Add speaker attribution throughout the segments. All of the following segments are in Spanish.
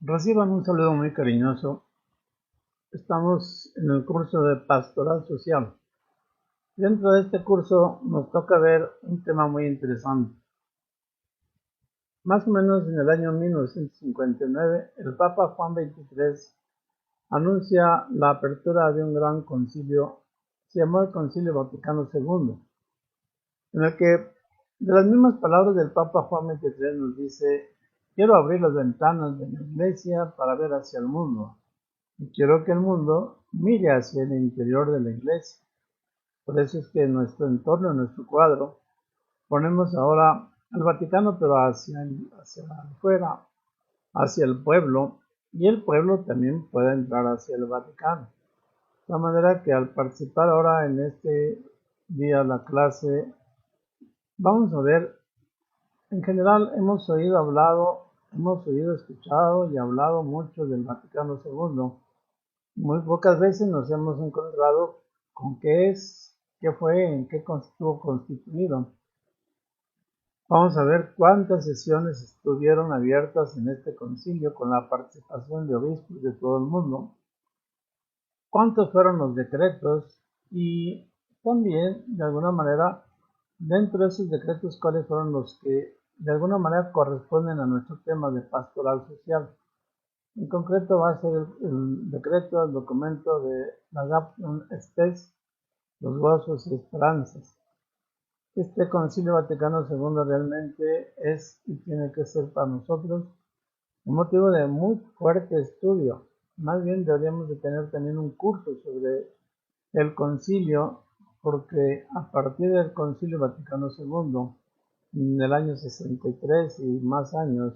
Speaker 1: Reciban un saludo muy cariñoso. Estamos en el curso de Pastoral Social. Dentro de este curso nos toca ver un tema muy interesante. Más o menos en el año 1959, el Papa Juan XXIII anuncia la apertura de un gran concilio, se llamó el Concilio Vaticano II, en el que de las mismas palabras del Papa Juan XXIII nos dice: quiero abrir las ventanas de la iglesia para ver hacia el mundo. Y quiero que el mundo mire hacia el interior de la iglesia. Por eso es que en nuestro entorno, en nuestro cuadro, ponemos ahora al Vaticano, pero hacia afuera, hacia el pueblo, y el pueblo también puede entrar hacia el Vaticano. De manera que al participar ahora en este día la clase, vamos a ver, en general hemos oído, escuchado y hablado mucho del Vaticano II. Muy pocas veces nos hemos encontrado con qué es, qué fue, en qué estuvo constituido. Vamos a ver cuántas sesiones estuvieron abiertas en este concilio con la participación de obispos de todo el mundo, cuántos fueron los decretos y también, de alguna manera, dentro de esos decretos, cuáles fueron los que de alguna manera corresponden a nuestro tema de pastoral social. En concreto va a ser el decreto, el documento de la Gaudium et Spes, los gozos y esperanzas. Este Concilio Vaticano II realmente es y tiene que ser para nosotros un motivo de muy fuerte estudio. Más bien deberíamos de tener también un curso sobre el concilio, porque a partir del Concilio Vaticano II, en el año 63 y más años,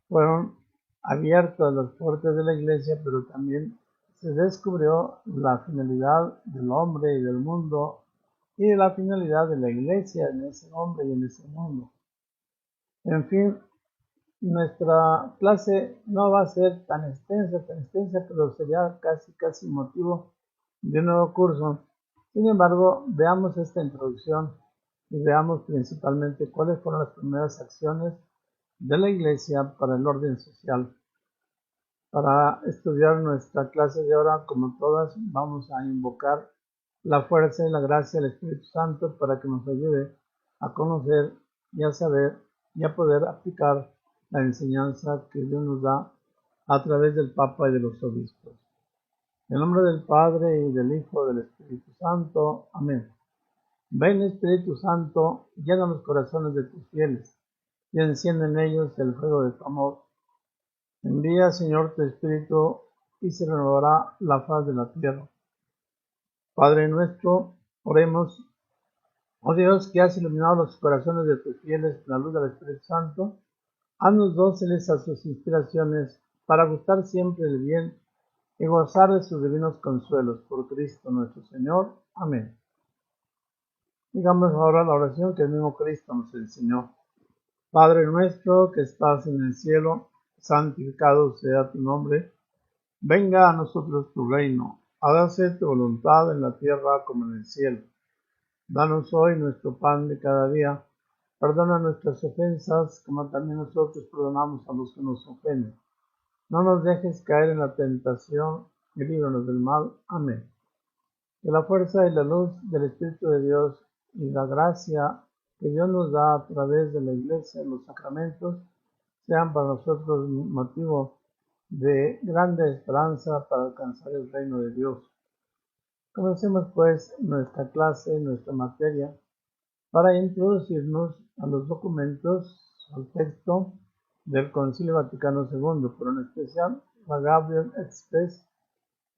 Speaker 1: fueron abiertas las puertas de la iglesia, pero también se descubrió la finalidad del hombre y del mundo y de la finalidad de la iglesia en ese hombre y en ese mundo. En fin, nuestra clase no va a ser tan extensa, pero sería casi motivo de un nuevo curso. Sin embargo, veamos esta introducción y veamos principalmente cuáles fueron las primeras acciones de la Iglesia para el orden social. Para estudiar nuestra clase de ahora, como todas, vamos a invocar la fuerza y la gracia del Espíritu Santo para que nos ayude a conocer y a saber y a poder aplicar la enseñanza que Dios nos da a través del Papa y de los obispos. En el nombre del Padre y del Hijo y del Espíritu Santo. Amén. Ven, Espíritu Santo, llena los corazones de tus fieles y enciende en ellos el fuego de tu amor. Envía, Señor, tu Espíritu y se renovará la faz de la tierra. Padre nuestro, oremos. Oh Dios, que has iluminado los corazones de tus fieles con la luz del Espíritu Santo, haznos dóciles a sus inspiraciones para gustar siempre del bien y gozar de sus divinos consuelos. Por Cristo nuestro Señor. Amén. Digamos ahora la oración que el mismo Cristo nos enseñó. Padre nuestro que estás en el cielo, santificado sea tu nombre. Venga a nosotros tu reino. Hágase tu voluntad en la tierra como en el cielo. Danos hoy nuestro pan de cada día. Perdona nuestras ofensas, como también nosotros perdonamos a los que nos ofenden. No nos dejes caer en la tentación y líbranos del mal. Amén. Que la fuerza y la luz del Espíritu de Dios y la gracia que Dios nos da a través de la Iglesia, los sacramentos, sean para nosotros motivo de grande esperanza para alcanzar el reino de Dios. Comencemos pues nuestra clase, nuestra materia, para introducirnos a los documentos, al texto del Concilio Vaticano II, pero en especial la Gaudium et Spes,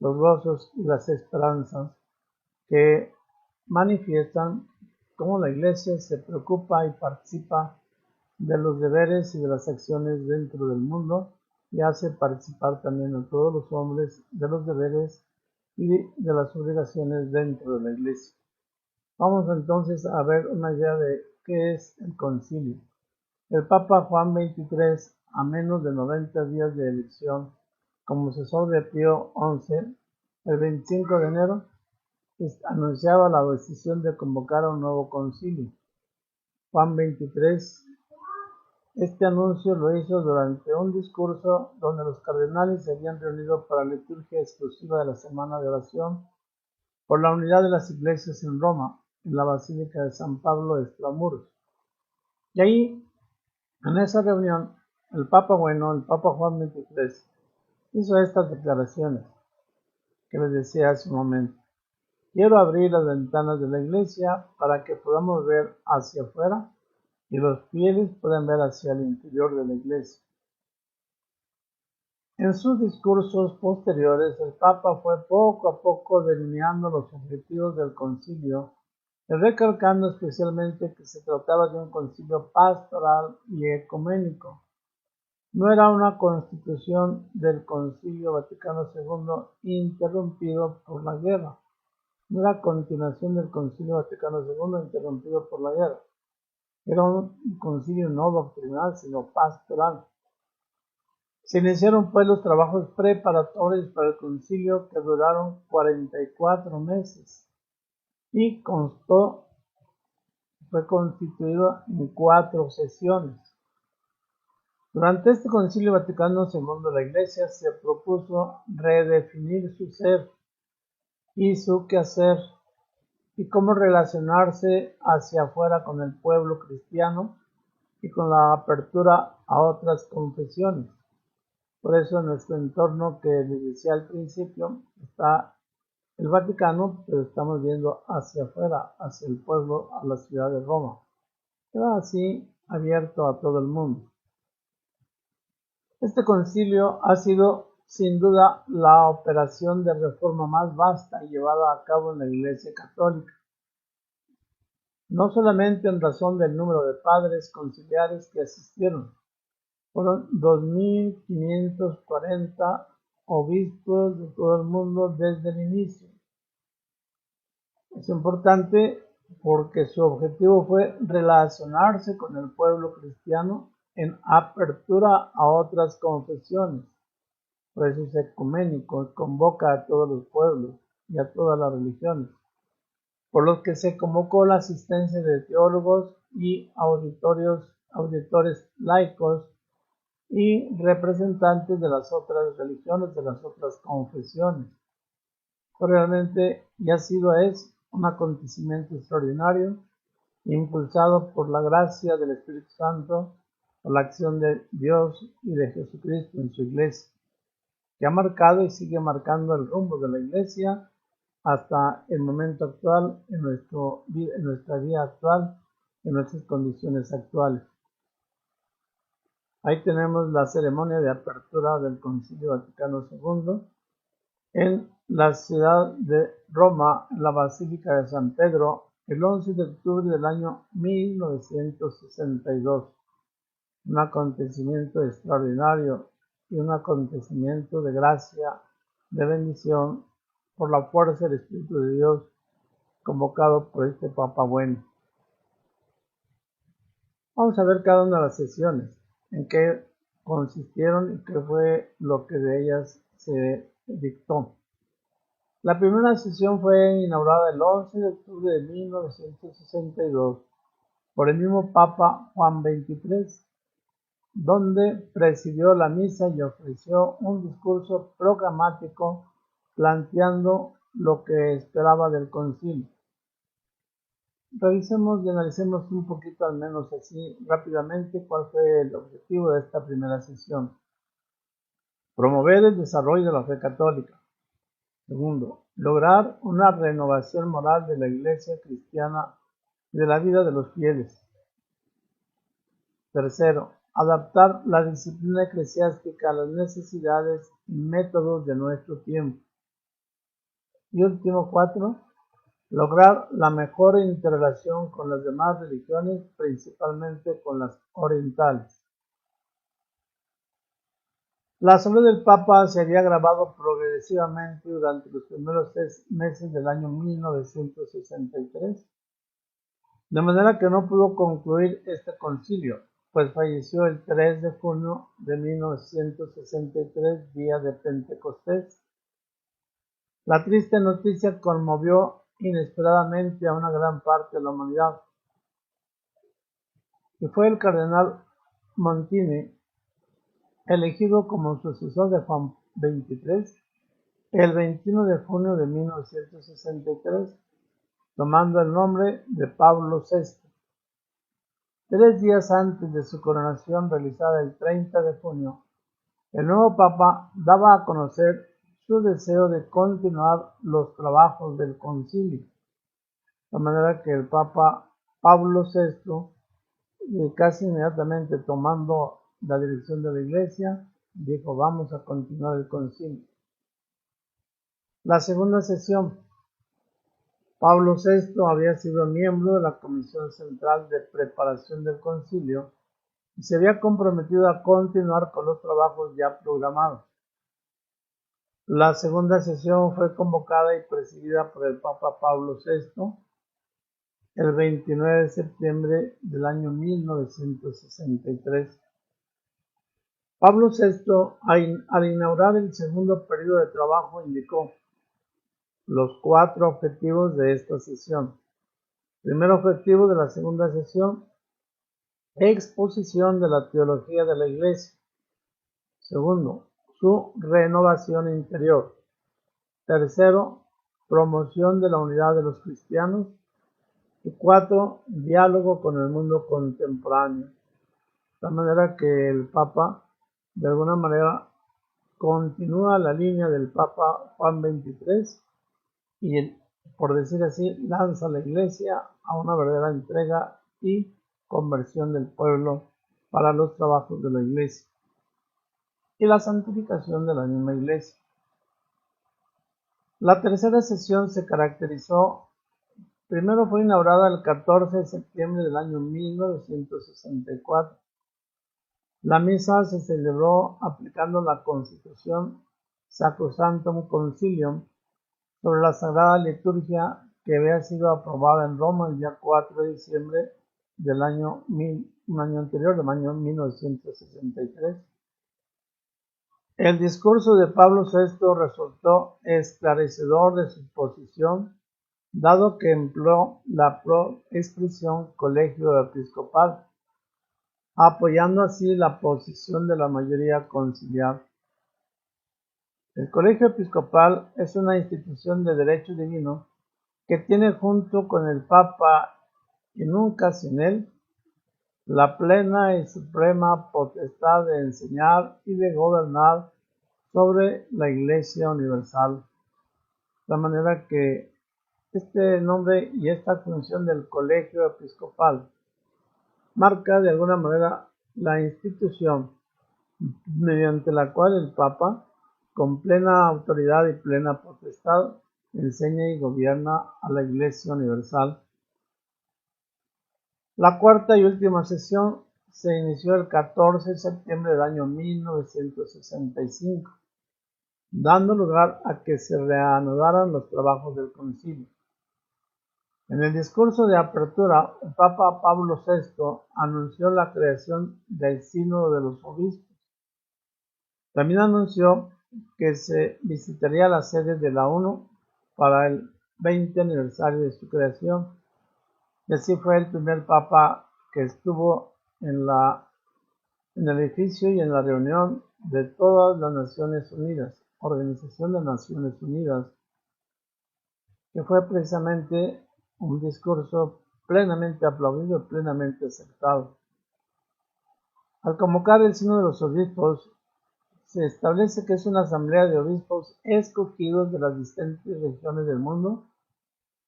Speaker 1: los gozos y las esperanzas, que manifiestan cómo la Iglesia se preocupa y participa de los deberes y de las acciones dentro del mundo y hace participar también a todos los hombres de los deberes y de las obligaciones dentro de la Iglesia. Vamos entonces a ver una idea de qué es el concilio. El Papa Juan XXIII, a menos de 90 días de elección, como sucesor de Pío XI, el 25 de enero, anunciaba la decisión de convocar a un nuevo concilio. Juan XXIII Este anuncio lo hizo durante un discurso donde los cardenales se habían reunido para la liturgia exclusiva de la Semana de Oración por la unidad de las iglesias en Roma, en la Basílica de San Pablo de Extramuros. Y ahí, en esa reunión, el Papa Juan XXIII, hizo estas declaraciones que les decía hace un momento. Quiero abrir las ventanas de la iglesia para que podamos ver hacia afuera y los fieles puedan ver hacia el interior de la iglesia. En sus discursos posteriores, el Papa fue poco a poco delineando los objetivos del concilio, recalcando especialmente que se trataba de un concilio pastoral y ecuménico. No era una constitución del Concilio Vaticano II interrumpido por la guerra. No era continuación del Concilio Vaticano II interrumpido por la guerra. Era un concilio no doctrinal, sino pastoral. Se iniciaron pues los trabajos preparatorios para el concilio que duraron 44 meses y fue constituido en 4 sesiones. Durante este Concilio Vaticano II, la Iglesia se propuso redefinir su ser y su quehacer y cómo relacionarse hacia afuera con el pueblo cristiano y con la apertura a otras confesiones. Por eso en nuestro entorno, que les decía al principio, está el Vaticano, pero estamos viendo hacia afuera, hacia el pueblo, a la ciudad de Roma. Queda así abierto a todo el mundo. Este concilio ha sido sin duda la operación de reforma más vasta llevada a cabo en la Iglesia Católica, no solamente en razón del número de padres conciliares que asistieron. Fueron 2.540 obispos de todo el mundo desde el inicio. Es importante porque su objetivo fue relacionarse con el pueblo cristiano en apertura a otras confesiones. Por eso es ecuménico, convoca a todos los pueblos y a todas las religiones, por los que se convocó la asistencia de teólogos y auditores laicos y representantes de las otras religiones, de las otras confesiones. Realmente ya es un acontecimiento extraordinario, impulsado por la gracia del Espíritu Santo, por la acción de Dios y de Jesucristo en su iglesia, que ha marcado y sigue marcando el rumbo de la iglesia hasta el momento actual, en nuestra vida actual, en nuestras condiciones actuales. Ahí tenemos la ceremonia de apertura del Concilio Vaticano II en la ciudad de Roma, en la Basílica de San Pedro, el 11 de octubre del año 1962. Un acontecimiento extraordinario y un acontecimiento de gracia, de bendición, por la fuerza del Espíritu de Dios convocado por este Papa bueno. Vamos a ver cada una de las sesiones, en qué consistieron y qué fue lo que de ellas se dictó. La primera sesión fue inaugurada el 11 de octubre de 1962 por el mismo Papa Juan XXIII, donde presidió la misa y ofreció un discurso programático planteando lo que esperaba del concilio. Revisemos y analicemos un poquito, al menos así rápidamente, cuál fue el objetivo de esta primera sesión. Promover el desarrollo de la fe católica. Segundo, lograr una renovación moral de la Iglesia cristiana y de la vida de los fieles. Tercero, adaptar la disciplina eclesiástica a las necesidades y métodos de nuestro tiempo. Y último, 4, lograr la mejor interrelación con las demás religiones, principalmente con las orientales. La asamblea del Papa se había agravado progresivamente durante los primeros 6 meses del año 1963, de manera que no pudo concluir este concilio, pues falleció el 3 de junio de 1963, día de Pentecostés. La triste noticia conmovió inesperadamente a una gran parte de la humanidad, y fue el cardenal Montini, elegido como sucesor de Juan XXIII el 21 de junio de 1963, tomando el nombre de Pablo VI. 3 días antes de su coronación, realizada el 30 de junio, el nuevo Papa daba a conocer su deseo de continuar los trabajos del concilio, de manera que el Papa Pablo VI, casi inmediatamente tomando la dirección de la Iglesia, dijo: vamos a continuar el concilio. La segunda sesión. Pablo VI había sido miembro de la Comisión Central de Preparación del Concilio y se había comprometido a continuar con los trabajos ya programados. La segunda sesión fue convocada y presidida por el Papa Pablo VI el 29 de septiembre del año 1963. Pablo VI, al inaugurar el segundo periodo de trabajo, indicó los 4 objetivos de esta sesión. Primer objetivo de la segunda sesión: exposición de la teología de la Iglesia. Segundo, su renovación interior. Tercero, promoción de la unidad de los cristianos. Y 4, diálogo con el mundo contemporáneo. De manera que el Papa, de alguna manera, continúa la línea del Papa Juan XXIII y, por decir así, lanza a la Iglesia a una verdadera entrega y conversión del pueblo para los trabajos de la Iglesia y la santificación de la misma Iglesia. La tercera sesión se caracterizó. Primero fue inaugurada el 14 de septiembre del año 1964. La misa se celebró aplicando la Constitución Sacrosanctum Concilium sobre la Sagrada Liturgia, que había sido aprobada en Roma el día 4 de diciembre del año 1963. El discurso de Pablo VI resultó esclarecedor de su posición, dado que empleó la expresión colegio episcopal, apoyando así la posición de la mayoría conciliar. El colegio episcopal es una institución de derecho divino que tiene junto con el Papa y nunca sin él la plena y suprema potestad de enseñar y de gobernar sobre la Iglesia universal. De manera que este nombre y esta función del colegio episcopal marca de alguna manera la institución mediante la cual el Papa, con plena autoridad y plena potestad, enseña y gobierna a la Iglesia universal. La cuarta y última sesión se inició el 14 de septiembre del año 1965, dando lugar a que se reanudaran los trabajos del concilio. En el discurso de apertura, el Papa Pablo VI anunció la creación del Sínodo de los Obispos. También anunció que se visitaría la sede de la ONU para el 20 aniversario de su creación. Y así fue el primer Papa que estuvo en el edificio y en la reunión de todas las Naciones Unidas, Organización de Naciones Unidas, que fue precisamente un discurso plenamente aplaudido y plenamente aceptado. Al convocar el Sínodo de los Obispos, se establece que es una asamblea de obispos escogidos de las distintas regiones del mundo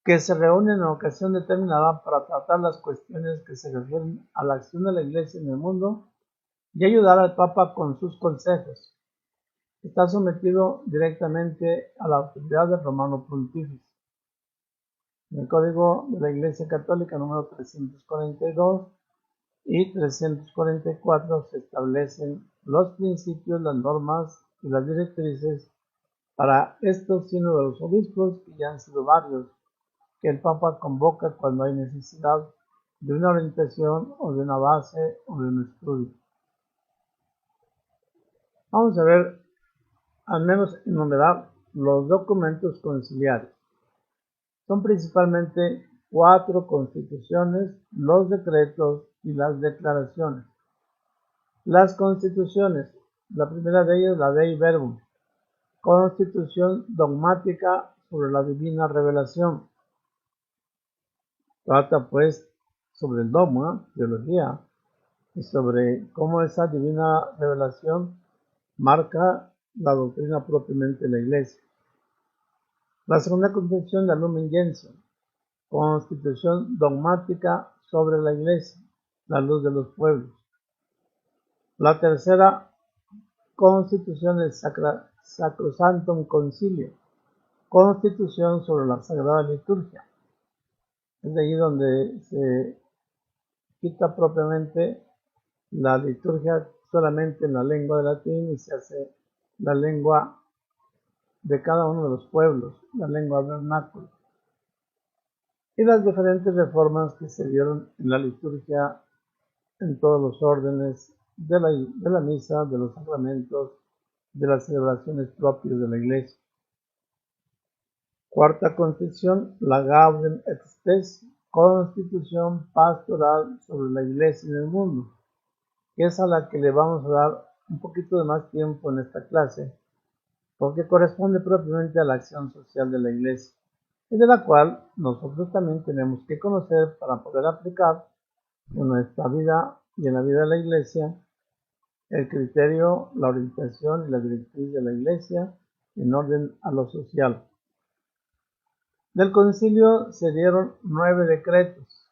Speaker 1: que se reúnen en ocasión determinada para tratar las cuestiones que se refieren a la acción de la Iglesia en el mundo y ayudar al Papa con sus consejos. Está sometido directamente a la autoridad del Romano Pontífice. En el Código de la Iglesia Católica número 342 y 344 se establecen los principios, las normas y las directrices para estos sínodos de los obispos, que ya han sido varios, que el Papa convoca cuando hay necesidad de una orientación o de una base o de un estudio. Vamos a ver, al menos enumerar los documentos conciliares. Son principalmente 4 constituciones, los decretos y las declaraciones. Las constituciones. La primera de ellas, la Dei Verbum, constitución dogmática sobre la divina revelación. Trata pues sobre el dogma, teología, y sobre cómo esa divina revelación marca la doctrina propiamente de la Iglesia. La segunda constitución, la Lumen Gentium, constitución dogmática sobre la Iglesia, la luz de los pueblos. La tercera constitución, el Sacrosanctum Concilio, constitución sobre la Sagrada Liturgia. Es de allí donde se quita propiamente la liturgia solamente en la lengua de latín y se hace la lengua de cada uno de los pueblos, la lengua vernácula. Y las diferentes reformas que se dieron en la liturgia en todos los órdenes de la misa, de los sacramentos, de las celebraciones propias de la Iglesia. Cuarta constitución, la Gaudium et Spes, constitución pastoral sobre la Iglesia en el mundo, que es a la que le vamos a dar un poquito de más tiempo en esta clase, porque corresponde propiamente a la acción social de la Iglesia, y de la cual nosotros también tenemos que conocer para poder aplicar en nuestra vida y en la vida de la Iglesia el criterio, la orientación y la directriz de la Iglesia en orden a lo social. Del concilio se dieron 9 decretos,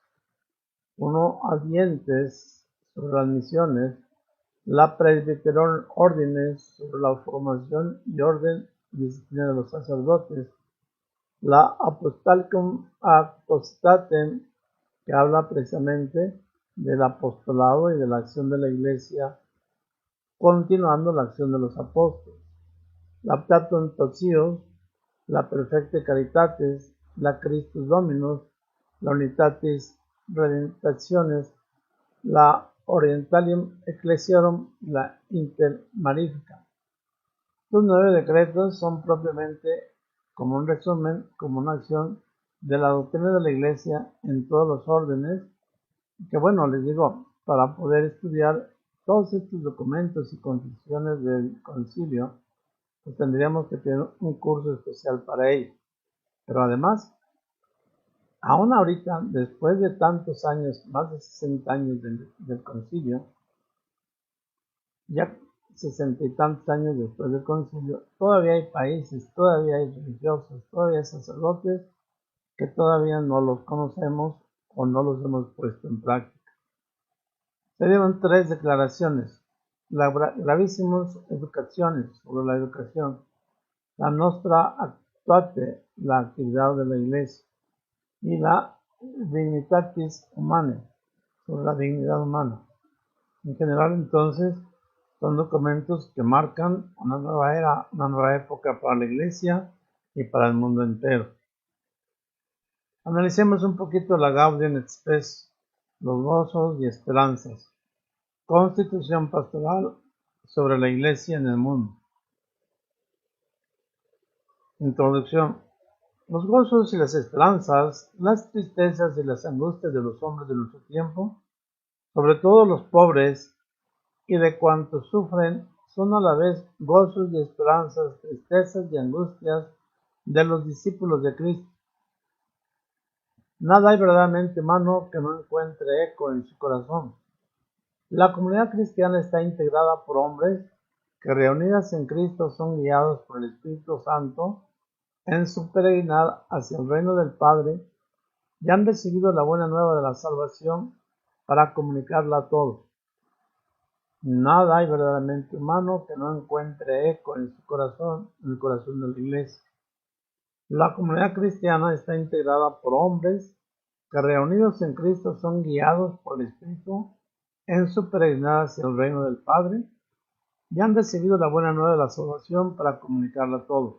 Speaker 1: 1 Audientes sobre las misiones, la Presbyterorum Ordines sobre la formación y orden y disciplina de los sacerdotes, la Apostolicum Apostolatem, que habla precisamente del apostolado y de la acción de la Iglesia, continuando la acción de los apóstoles, la Ptatum Totius, la Perfecta Caritatis, la Christus Dominus, la Unitatis Redemptationis, la Orientalium Ecclesiarum y la Inter Magnificat. Los 9 decretos son propiamente como un resumen, como una acción de la doctrina de la Iglesia en todos los órdenes, que bueno, les digo, para poder estudiar todos estos documentos y constituciones del concilio, pues tendríamos que tener un curso especial para ello. Pero además, aún ahorita, después de tantos años, más de 60 años del concilio, ya 60 y tantos años después del concilio, todavía hay países, todavía hay religiosos, todavía hay sacerdotes que todavía no los conocemos o no los hemos puesto en práctica. Se dieron 3 declaraciones, la gravísimas educaciones sobre la educación, la nostra actuate, la actividad de la Iglesia, y la dignitatis humanae, sobre la dignidad humana. En general, entonces, son documentos que marcan una nueva era, una nueva época para la Iglesia y para el mundo entero. Analicemos un poquito la Gaudium et Spes, los gozos y esperanzas. Constitución pastoral sobre la Iglesia en el mundo. Introducción. Los gozos y las esperanzas, las tristezas y las angustias de los hombres de nuestro tiempo, sobre todo los pobres y de cuantos sufren, son a la vez gozos y esperanzas, tristezas y angustias de los discípulos de Cristo. Nada hay verdaderamente humano que no encuentre eco en su corazón. La comunidad cristiana está integrada por hombres que reunidas en Cristo son guiados por el Espíritu Santo en su peregrinar hacia el reino del Padre y han recibido la buena nueva de la salvación para comunicarla a todos. Nada hay verdaderamente humano que no encuentre eco en su corazón, en el corazón de la Iglesia. La comunidad cristiana está integrada por hombres que reunidos en Cristo son guiados por el Espíritu en su peregrinar hacia el reino del Padre y han recibido la buena nueva de la salvación para comunicarla a todos.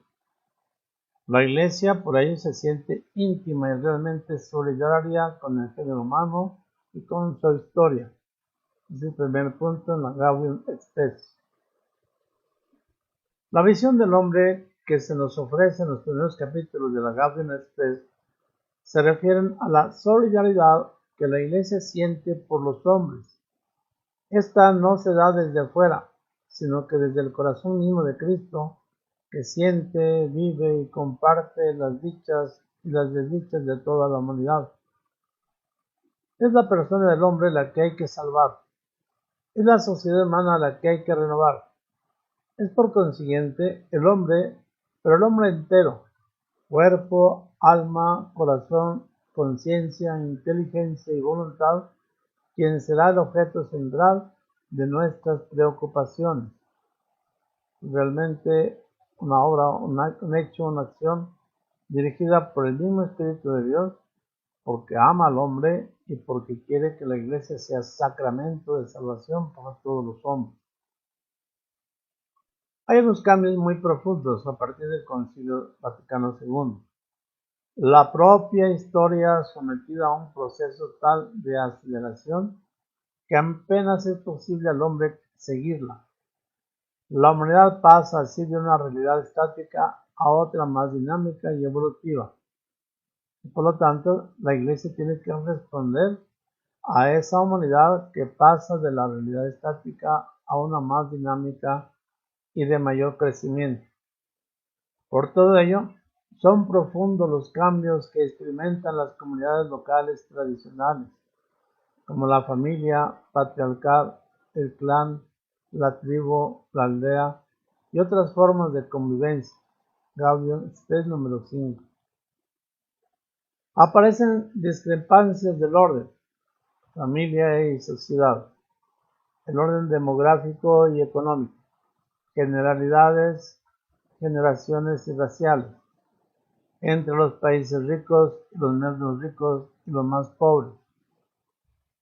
Speaker 1: La Iglesia por ello se siente íntima y realmente solidaria con el género humano y con su historia. Es el primer punto en la Gaudium et Spes. La visión del hombre que se nos ofrece en los primeros capítulos de la Gaudium et Spes se refieren a la solidaridad que la Iglesia siente por los hombres, Esta no se da desde afuera, sino que desde el corazón mismo de Cristo, que siente, vive y comparte las dichas y las desdichas de toda la humanidad. Es la persona del hombre la que hay que salvar. Es la sociedad humana la que hay que renovar. Es por consiguiente el hombre, pero el hombre entero, cuerpo, alma, corazón, conciencia, inteligencia y voluntad, quien será el objeto central de nuestras preocupaciones. Realmente una obra, un hecho, una acción dirigida por el mismo Espíritu de Dios, porque ama al hombre y porque quiere que la Iglesia sea sacramento de salvación para todos los hombres. Hay unos cambios muy profundos a partir del Concilio Vaticano II. La propia historia sometida a un proceso tal de aceleración que apenas es posible al hombre seguirla. La humanidad pasa así de una realidad estática a otra más dinámica y evolutiva. Y por lo tanto, la Iglesia tiene que responder a esa humanidad que pasa de la realidad estática a una más dinámica y de mayor crecimiento. Por todo ello, son profundos los cambios que experimentan las comunidades locales tradicionales, como la familia patriarcal, el clan, la tribu, la aldea y otras formas de convivencia. Gaudium Spes número 5. Aparecen discrepancias del orden, familia y sociedad, el orden demográfico y económico, generalidades, generaciones y raciales, entre los países ricos, los menos ricos y los más pobres.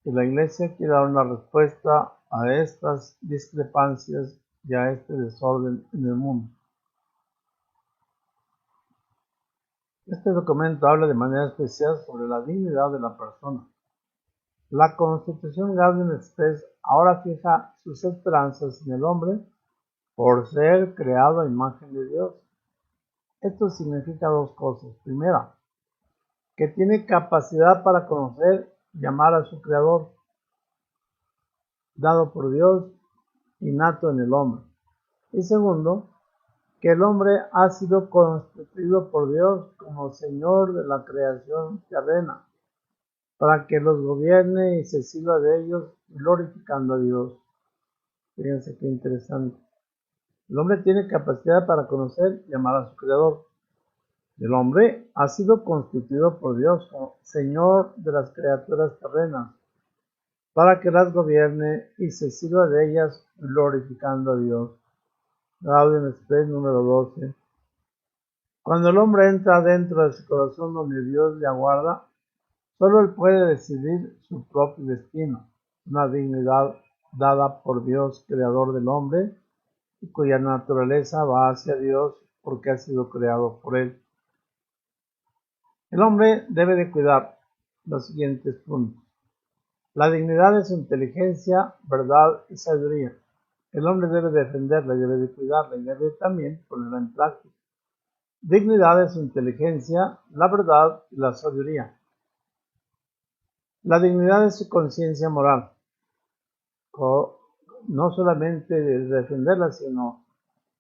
Speaker 1: Y la Iglesia quiere dar una respuesta a estas discrepancias y a este desorden en el mundo. Este documento habla de manera especial sobre la dignidad de la persona. La Constitución Gaudium Spes ahora fija sus esperanzas en el hombre por ser creado a imagen de Dios. Esto significa dos cosas. Primera, que tiene capacidad para conocer y amar a su Creador, dado por Dios, innato en el hombre. Y segundo, que el hombre ha sido constituido por Dios como Señor de la creación terrena, para que los gobierne y se sirva de ellos, glorificando a Dios. Fíjense qué interesante. El hombre tiene capacidad para conocer y amar a su Creador. El hombre ha sido constituido por Dios como Señor de las criaturas terrenas, para que las gobierne y se sirva de ellas, glorificando a Dios. Gaudium Spes número 12. Cuando el hombre entra dentro de su corazón donde Dios le aguarda, solo él puede decidir su propio destino, una dignidad dada por Dios, creador del hombre, y cuya naturaleza va hacia Dios porque ha sido creado por él. El hombre debe de cuidar los siguientes puntos. La dignidad de su inteligencia, verdad y sabiduría. El hombre debe defenderla y debe de cuidarla y debe también ponerla en práctica. Dignidad de su inteligencia, la verdad y la sabiduría. La dignidad de su conciencia moral. No solamente de defenderla, sino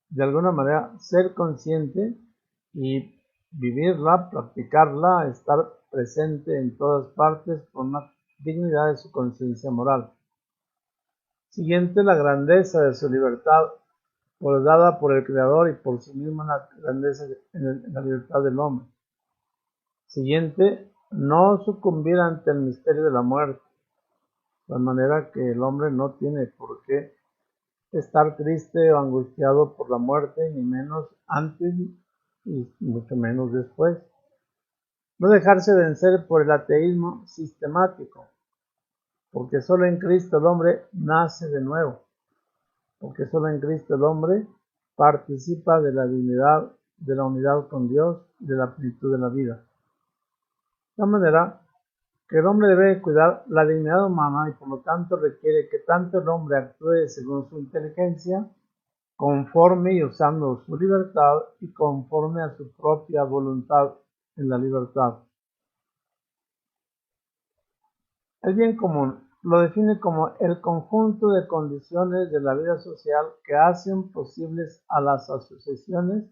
Speaker 1: de alguna manera ser consciente y vivirla, practicarla, estar presente en todas partes con la dignidad de su conciencia moral. Siguiente, la grandeza de su libertad, dada por el Creador y por sí misma la grandeza en la libertad del hombre. Siguiente, no sucumbir ante el misterio de la muerte, de manera que el hombre no tiene por qué estar triste o angustiado por la muerte, ni menos antes y mucho menos después. No dejarse vencer por el ateísmo sistemático, porque solo en Cristo el hombre nace de nuevo, porque solo en Cristo el hombre participa de la dignidad, de la unidad con Dios y de la plenitud de la vida. De tal manera que el hombre debe cuidar la dignidad humana y por lo tanto requiere que tanto el hombre actúe según su inteligencia, conforme y usando su libertad y conforme a su propia voluntad en la libertad. El bien común lo define como el conjunto de condiciones de la vida social que hacen posibles a las asociaciones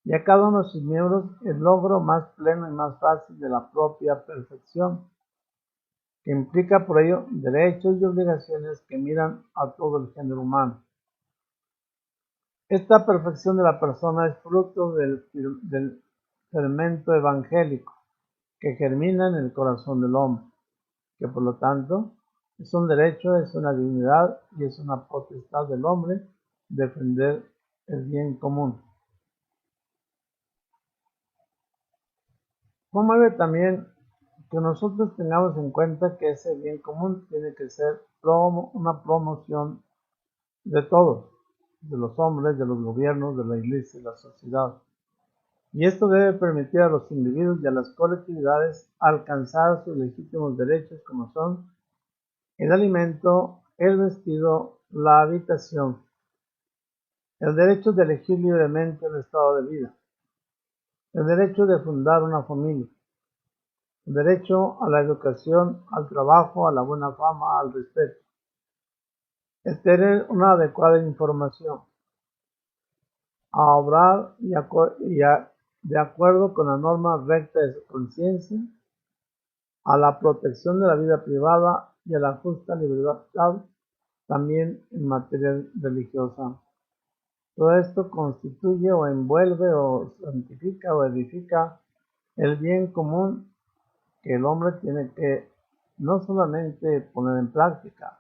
Speaker 1: y a cada uno de sus miembros el logro más pleno y más fácil de la propia perfección, que implica por ello derechos y obligaciones que miran a todo el género humano. Esta perfección de la persona es fruto del fermento evangélico que germina en el corazón del hombre, que por lo tanto es un derecho, es una dignidad y es una potestad del hombre defender el bien común. Promueve también que nosotros tengamos en cuenta que ese bien común tiene que ser una promoción de todos, de los hombres, de los gobiernos, de la iglesia y la sociedad. Y esto debe permitir a los individuos y a las colectividades alcanzar sus legítimos derechos como son el alimento, el vestido, la habitación, el derecho de elegir libremente el estado de vida, el derecho de fundar una familia, el derecho a la educación, al trabajo, a la buena fama, al respeto, el tener una adecuada información, a obrar de acuerdo con la norma recta de su conciencia, a la protección de la vida privada y a la justa libertad también en materia religiosa. Todo esto constituye o envuelve o santifica o edifica el bien común que el hombre tiene que no solamente poner en práctica,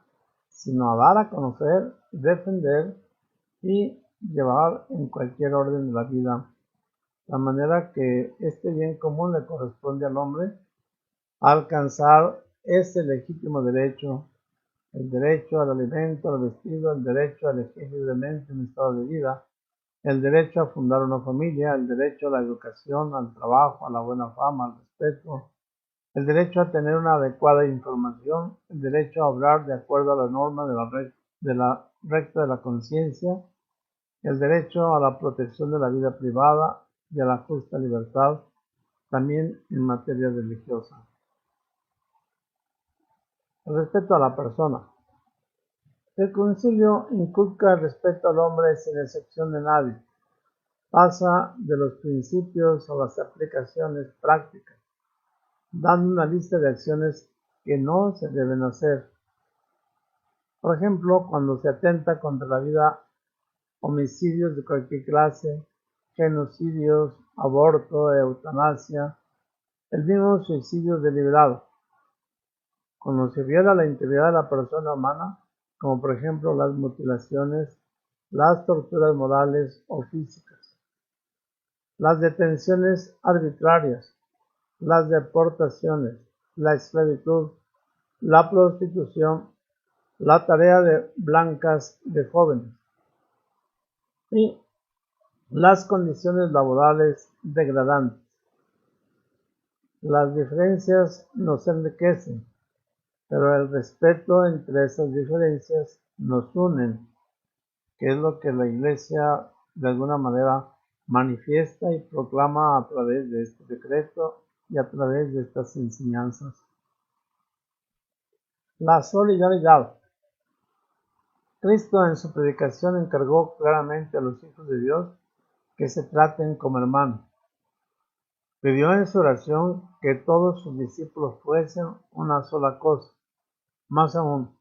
Speaker 1: sino dar a conocer, defender y llevar en cualquier orden de la vida. De manera que este bien común le corresponde al hombre alcanzar ese legítimo derecho, el derecho al alimento, al vestido, el derecho a elegir libremente un estado de vida, el derecho a fundar una familia, el derecho a la educación, al trabajo, a la buena fama, al respeto, el derecho a tener una adecuada información, el derecho a obrar de acuerdo a la norma de la recta de la conciencia, el derecho a la protección de la vida privada y a la justa libertad, también en materia religiosa. El respeto a la persona. El concilio inculca el respeto al hombre sin excepción de nadie. Pasa de los principios a las aplicaciones prácticas, dando una lista de acciones que no se deben hacer. Por ejemplo, cuando se atenta contra la vida, homicidios de cualquier clase, genocidios, aborto, eutanasia, el mismo suicidio deliberado. Cuando se viola la integridad de la persona humana, como por ejemplo las mutilaciones, las torturas morales o físicas, las detenciones arbitrarias, las deportaciones, la esclavitud, la prostitución, la tarea de blancas de jóvenes y las condiciones laborales degradantes. Las diferencias nos enriquecen, pero el respeto entre esas diferencias nos unen, que es lo que la Iglesia de alguna manera manifiesta y proclama a través de este decreto y a través de estas enseñanzas. La solidaridad. Cristo en su predicación encargó claramente a los hijos de Dios que se traten como hermanos. Pidió en su oración que todos sus discípulos fuesen una sola cosa. Más aún,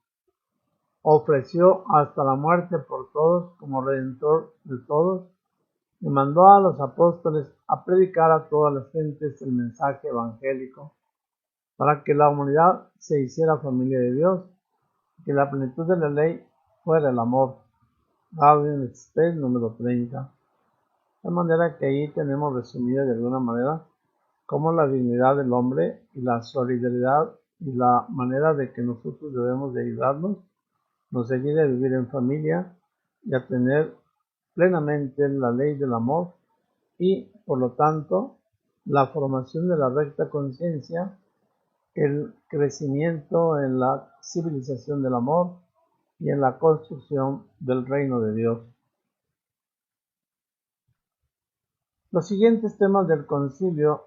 Speaker 1: ofreció hasta la muerte por todos como redentor de todos y mandó a los apóstoles a predicar a todas las gentes el mensaje evangélico para que la humanidad se hiciera familia de Dios y que la plenitud de la ley fuera el amor. Gaudium et Spes número 30. De manera que ahí tenemos resumida de alguna manera cómo la dignidad del hombre y la solidaridad y la manera de que nosotros debemos de ayudarnos nos ayuda a vivir en familia y a tener plenamente la ley del amor y, por lo tanto, la formación de la recta conciencia, el crecimiento en la civilización del amor y en la construcción del reino de Dios. Los siguientes temas del concilio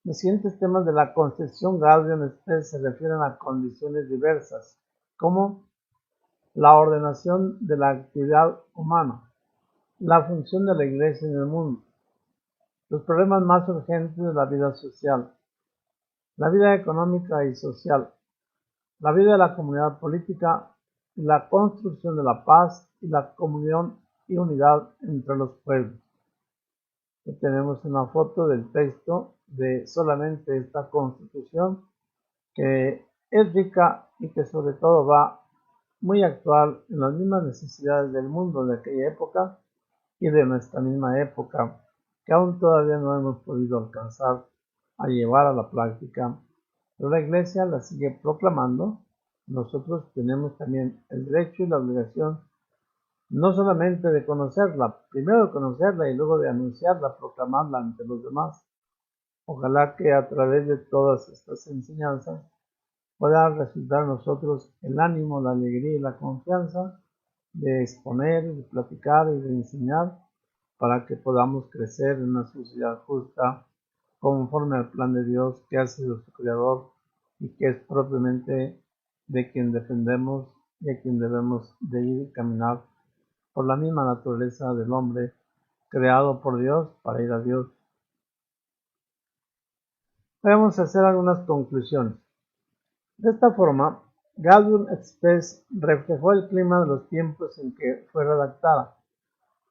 Speaker 1: Los siguientes temas de la concepción Gaudium Spes se refieren a condiciones diversas, como la ordenación de la actividad humana, la función de la Iglesia en el mundo, los problemas más urgentes de la vida social, la vida económica y social, la vida de la comunidad política y la construcción de la paz y la comunión y unidad entre los pueblos. Aquí tenemos una foto del texto de solamente esta constitución, que es rica y que sobre todo va muy actual en las mismas necesidades del mundo de aquella época y de nuestra misma época, que aún todavía no hemos podido alcanzar a llevar a la práctica, pero la Iglesia la sigue proclamando. Nosotros tenemos también el derecho y la obligación no solamente de conocerla, primero de conocerla y luego de anunciarla, proclamarla ante los demás. Ojalá que a través de todas estas enseñanzas pueda resultar a nosotros el ánimo, la alegría y la confianza de exponer, de platicar y de enseñar para que podamos crecer en una sociedad justa conforme al plan de Dios que ha sido su creador y que es propiamente de quien dependemos y a quien debemos de ir y caminar por la misma naturaleza del hombre creado por Dios para ir a Dios. Vamos a hacer algunas conclusiones. De esta forma, Gaudium Spes reflejó el clima de los tiempos en que fue redactada,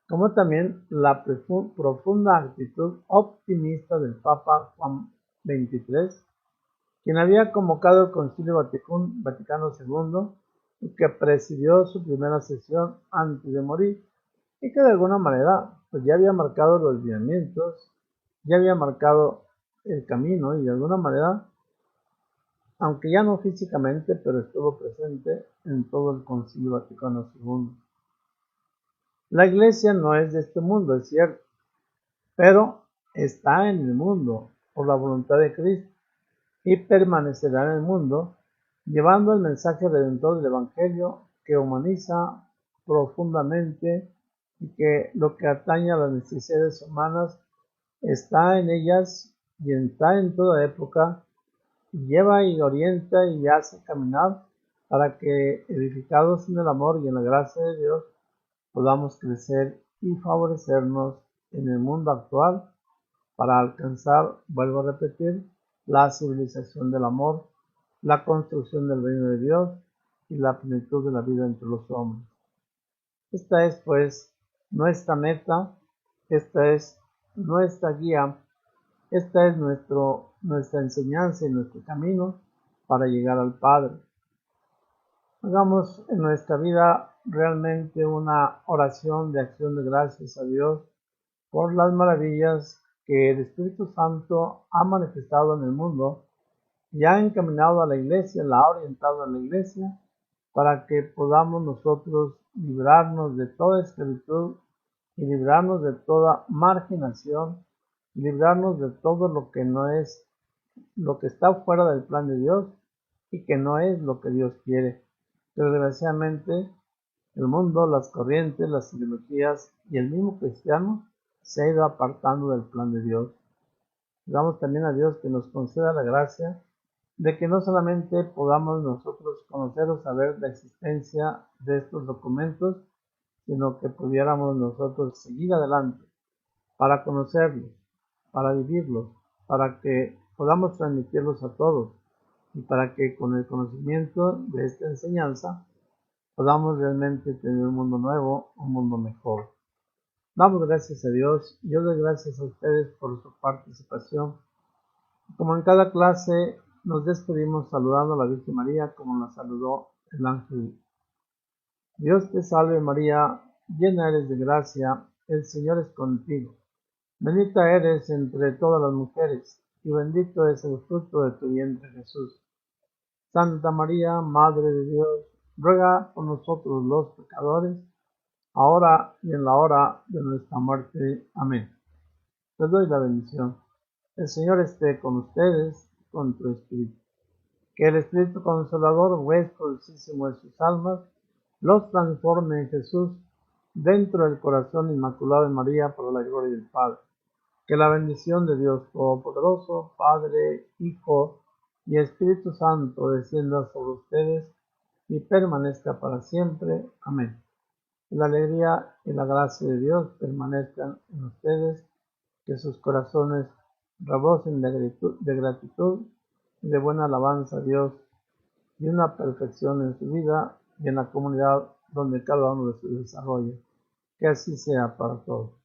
Speaker 1: como también la profunda actitud optimista del Papa Juan XXIII, quien había convocado el Concilio Vaticano II y que presidió su primera sesión antes de morir, y que de alguna manera pues ya había marcado los lineamientos, ya había marcado el camino y de alguna manera, aunque ya no físicamente, pero estuvo presente en todo el Concilio Vaticano II. La Iglesia no es de este mundo, es cierto, pero está en el mundo por la voluntad de Cristo y permanecerá en el mundo, llevando el mensaje redentor del Evangelio que humaniza profundamente y que lo que atañe a las necesidades humanas está en ellas y está en toda época, y lleva y orienta y hace caminar para que, edificados en el amor y en la gracia de Dios, podamos crecer y favorecernos en el mundo actual para alcanzar, vuelvo a repetir, la civilización del amor, la construcción del reino de Dios y la plenitud de la vida entre los hombres. Esta es, pues, nuestra meta, esta es nuestra guía, esta es nuestra enseñanza y nuestro camino para llegar al Padre. Hagamos en nuestra vida realmente una oración de acción de gracias a Dios por las maravillas que el Espíritu Santo ha manifestado en el mundo y ha encaminado a la Iglesia, la ha orientado a la Iglesia, para que podamos nosotros librarnos de toda esclavitud y librarnos de toda marginación, y librarnos de todo lo que no es, lo que está fuera del plan de Dios y que no es lo que Dios quiere. Pero desgraciadamente el mundo, las corrientes, las ideologías y el mismo cristiano se ha ido apartando del plan de Dios. Damos también a Dios que nos conceda la gracia de que no solamente podamos nosotros conocer o saber la existencia de estos documentos, sino que pudiéramos nosotros seguir adelante para conocerlos, para vivirlos, para que podamos transmitirlos a todos y para que con el conocimiento de esta enseñanza podamos realmente tener un mundo nuevo, un mundo mejor. Damos gracias a Dios y yo doy gracias a ustedes por su participación. Como en cada clase, nos despedimos saludando a la Virgen María como la saludó el ángel. Dios te salve María, llena eres de gracia, el Señor es contigo. Bendita eres entre todas las mujeres, y bendito es el fruto de tu vientre Jesús. Santa María, Madre de Dios, ruega por nosotros los pecadores, ahora y en la hora de nuestra muerte. Amén. Les doy la bendición. El Señor esté con ustedes, con tu espíritu. Que el Espíritu Consolador, huésped dulcísimo de sus almas, los transforme en Jesús dentro del corazón inmaculado de María para la gloria del Padre. Que la bendición de Dios Todopoderoso, Padre, Hijo y Espíritu Santo descienda sobre ustedes y permanezca para siempre. Amén. La alegría y la gracia de Dios permanezcan en ustedes, que sus corazones rebosen de gratitud y de buena alabanza a Dios y una perfección en su vida y en la comunidad donde cada uno se desarrolle. Que así sea para todos.